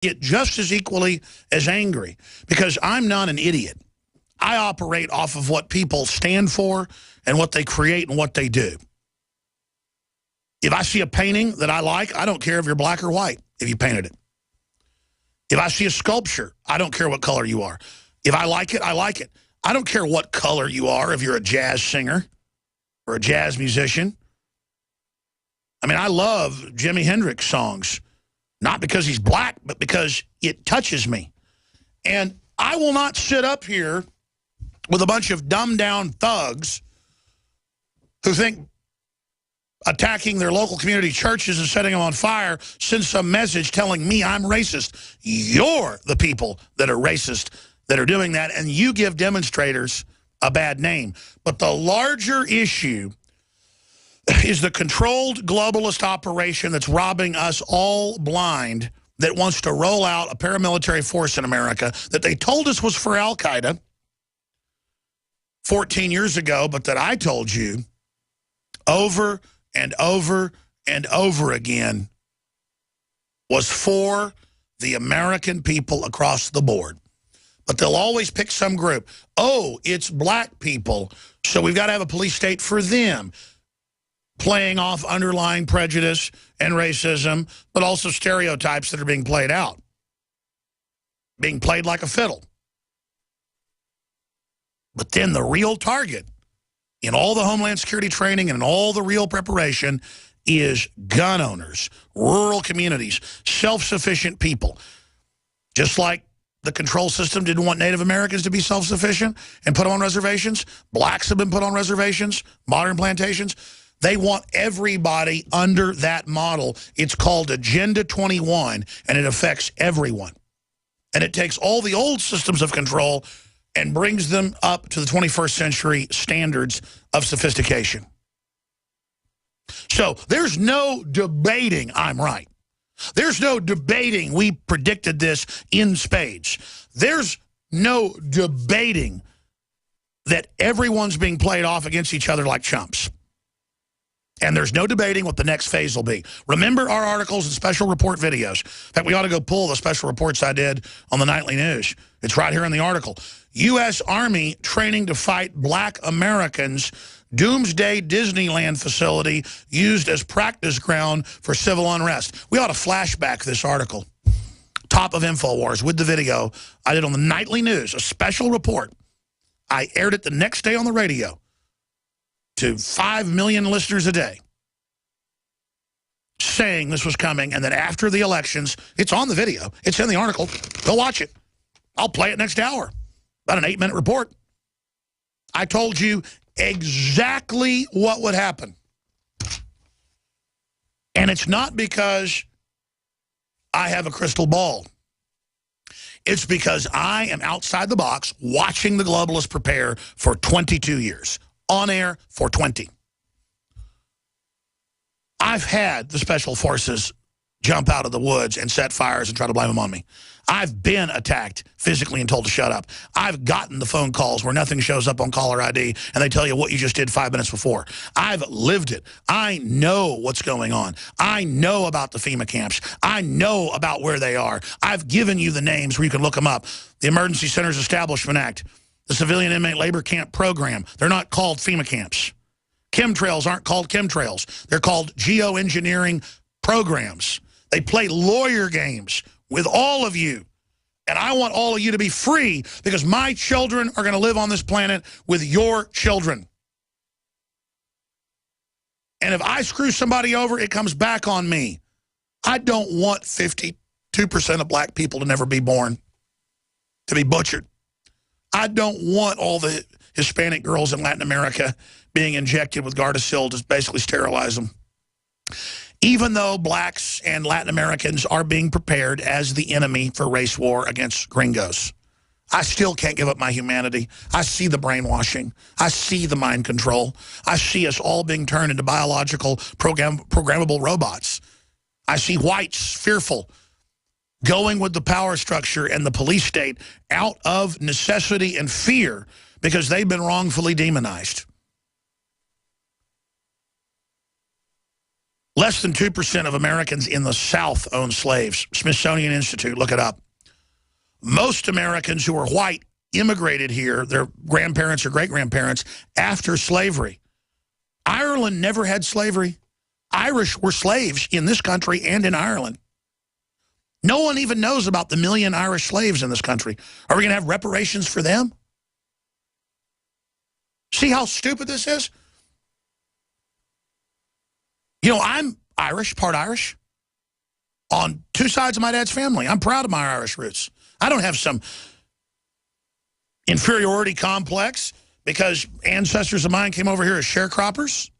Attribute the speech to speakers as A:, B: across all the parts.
A: get just as equally as angry because I'm not an idiot. I operate off of what people stand for and what they create and what they do. If I see a painting that I like, I don't care if you're black or white if you painted it. If I see a sculpture, I don't care what color you are. If I like it, I like it. I don't care what color you are if you're a jazz singer or a jazz musician. I mean, I love Jimi Hendrix songs, not because he's black, but because it touches me. And I will not sit up here with a bunch of dumbed-down thugs who think attacking their local community churches and setting them on fire sends some message telling me I'm racist. You're the people that are racist that are doing that, and you give demonstrators a bad name. But the larger issue is the controlled globalist operation that's robbing us all blind, that wants to roll out a paramilitary force in America that they told us was for Al-Qaeda 14 years ago, but that I told you over and over and over again was for the American people across the board. But they'll always pick some group. Oh, it's black people, so we've got to have a police state for them, playing off underlying prejudice and racism, but also stereotypes that are being played out, being played like a fiddle. But then the real target in all the Homeland Security training and in all the real preparation is gun owners, rural communities, self-sufficient people. Just like the control system didn't want Native Americans to be self-sufficient and put them on reservations, blacks have been put on reservations, modern plantations. They want everybody under that model. It's called Agenda 21, and it affects everyone. And it takes all the old systems of control and brings them up to the 21st century standards of sophistication. So there's no debating I'm right. There's no debating we predicted this in spades. There's no debating that everyone's being played off against each other like chumps. And there's no debating what the next phase will be. Remember our articles and special report videos. In fact, we ought to go pull the special reports I did on the nightly news. It's right here in the article. U.S. Army training to fight black Americans. Doomsday Disneyland facility used as practice ground for civil unrest. We ought to flashback this article. Top of InfoWars with the video I did on the nightly news, a special report. I aired it the next day on the radio to 5 million listeners a day, saying this was coming, and that after the elections, it's on the video, it's in the article, go watch it. I'll play it next hour. About an 8-minute report. I told you exactly what would happen. And it's not because I have a crystal ball. It's because I am outside the box watching the globalists prepare for 22 years. On air for 20. I've had the special forces jump out of the woods and set fires and try to blame them on me. I've been attacked physically and told to shut up. I've gotten the phone calls where nothing shows up on caller ID and they tell you what you just did 5 minutes before. I've lived it. I know what's going on. I know about the FEMA camps. I know about where they are. I've given you the names where you can look them up. The Emergency Centers Establishment Act. The Civilian Inmate Labor Camp Program. They're not called FEMA camps. Chemtrails aren't called chemtrails. They're called geoengineering programs. They play lawyer games with all of you. And I want all of you to be free because my children are going to live on this planet with your children. And if I screw somebody over, it comes back on me. I don't want 52% of black people to never be born, to be butchered. I don't want all the Hispanic girls in Latin America being injected with Gardasil to basically sterilize them. Even though blacks and Latin Americans are being prepared as the enemy for race war against gringos, I still can't give up my humanity. I see the brainwashing. I see the mind control. I see us all being turned into biological programmable robots. I see whites fearful, going with the power structure and the police state out of necessity and fear because they've been wrongfully demonized. Less than 2% of Americans in the South own slaves. Smithsonian Institute, look it up. Most Americans who are white immigrated here, their grandparents or great-grandparents, after slavery. Ireland never had slavery. Irish were slaves in this country and in Ireland. No one even knows about the million Irish slaves in this country. Are we going to have reparations for them? See how stupid this is? You know, I'm Irish, part Irish, on two sides of my dad's family. I'm proud of my Irish roots. I don't have some inferiority complex because ancestors of mine came over here as sharecroppers,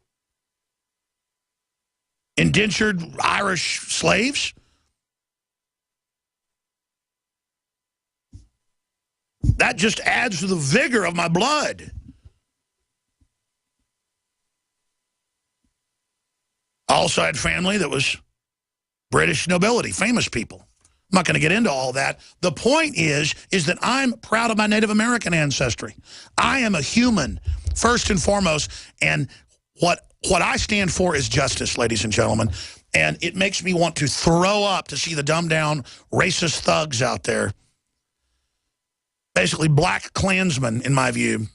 A: indentured Irish slaves. That just adds to the vigor of my blood. I also had family that was British nobility, famous people. I'm not going to get into all that. The point is that I'm proud of my Native American ancestry. I am a human, first and foremost, and what I stand for is justice, ladies and gentlemen. And it makes me want to throw up to see the dumbed-down racist thugs out there. Basically, black Klansmen, in my view.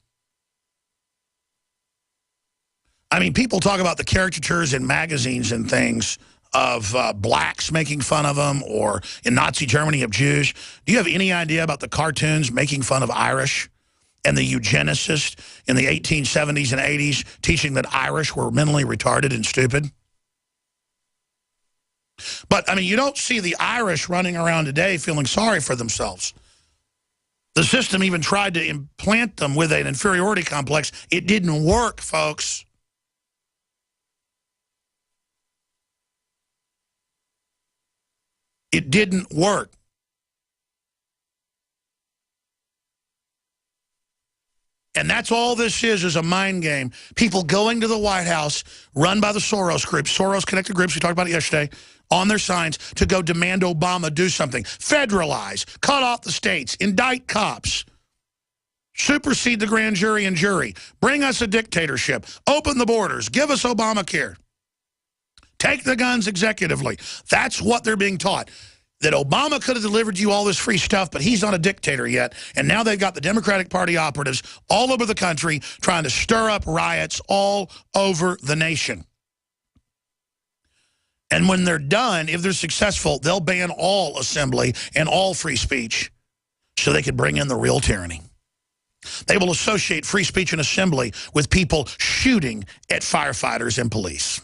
A: I mean, people talk about the caricatures in magazines and things of blacks making fun of them, or in Nazi Germany of Jews. Do you have any idea about the cartoons making fun of Irish and the eugenicists in the 1870s and 80s teaching that Irish were mentally retarded and stupid? But, I mean, you don't see the Irish running around today feeling sorry for themselves. The system even tried to implant them with an inferiority complex. It didn't work, folks. It didn't work. And that's all this is a mind game. People going to the White House, run by the Soros group, Soros-connected groups, we talked about it yesterday, on their signs to go demand Obama do something. Federalize, cut off the states, indict cops, supersede the grand jury and jury, bring us a dictatorship, open the borders, give us Obamacare. Take the guns executively. That's what they're being taught. That Obama could have delivered you all this free stuff, but he's not a dictator yet. And now they've got the Democratic Party operatives all over the country trying to stir up riots all over the nation. And when they're done, if they're successful, they'll ban all assembly and all free speech so they can bring in the real tyranny. They will associate free speech and assembly with people shooting at firefighters and police.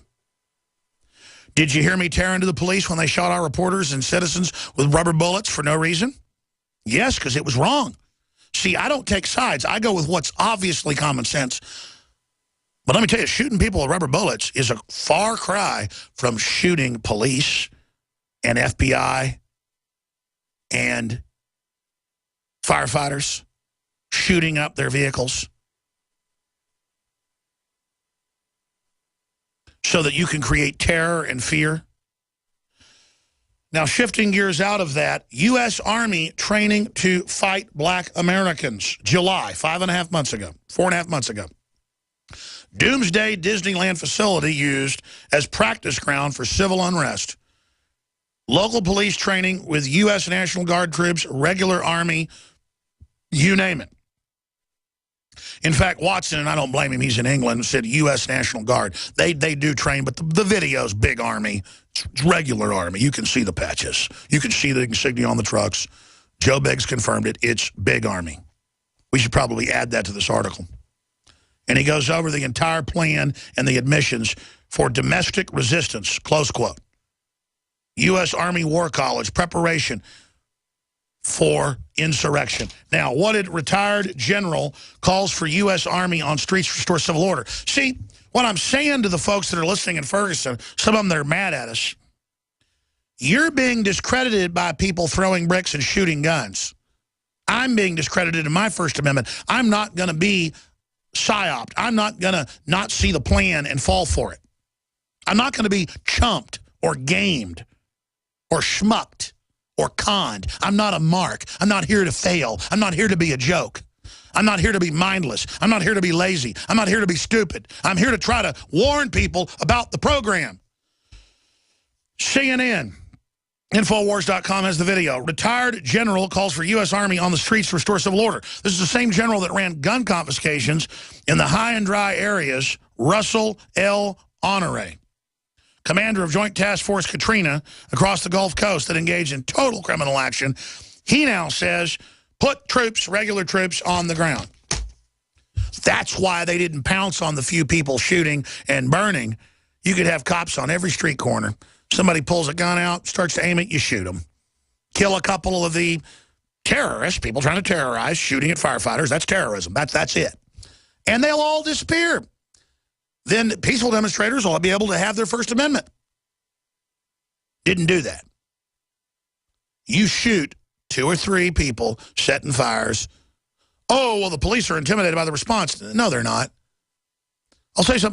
A: Did you hear me tear into the police when they shot our reporters and citizens with rubber bullets for no reason? Yes, because it was wrong. See, I don't take sides. I go with what's obviously common sense. But let me tell you, shooting people with rubber bullets is a far cry from shooting police and FBI and firefighters, shooting up their vehicles so that you can create terror and fear. Now, shifting gears out of that, U.S. Army training to fight black Americans. July, 5.5 months ago, 4.5 months ago. Doomsday Disneyland facility used as practice ground for civil unrest. Local police training with U.S. National Guard troops, regular Army, you name it. In fact, Watson, and I don't blame him, he's in England, said U.S. National Guard. They do train, but the video's big Army. It's regular Army. You can see the patches. You can see the insignia on the trucks. Joe Biggs confirmed it. It's big Army. We should probably add that to this article. And he goes over the entire plan and the admissions for domestic resistance, close quote. U.S. Army War College preparation for insurrection. Now, what did retired general calls for U.S. Army on streets to restore civil order? See, what I'm saying to the folks that are listening in Ferguson, some of them that are mad at us, you're being discredited by people throwing bricks and shooting guns. I'm being discredited in my First Amendment. I'm not going to be psyoped. I'm not going to not see the plan and fall for it. I'm not going to be chumped or gamed or schmucked or conned. I'm not a mark. I'm not here to fail. I'm not here to be a joke. I'm not here to be mindless. I'm not here to be lazy. I'm not here to be stupid. I'm here to try to warn people about the program. CNN. Infowars.com has the video. Retired general calls for U.S. Army on the streets to restore civil order. This is the same general that ran gun confiscations in the high and dry areas, Russell L. Honore, commander of Joint Task Force Katrina across the Gulf Coast that engaged in total criminal action. He now says, put troops, regular troops, on the ground. That's why they didn't pounce on the few people shooting and burning. You could have cops on every street corner. Somebody pulls a gun out, starts to aim it, you shoot them. Kill a couple of the terrorists, people trying to terrorize, shooting at firefighters. That's terrorism. That's it. And they'll all disappear. Then peaceful demonstrators will be able to have their First Amendment. Didn't do that. You shoot 2 or 3 people setting fires. Oh, well, the police are intimidated by the response. No, they're not. I'll say something.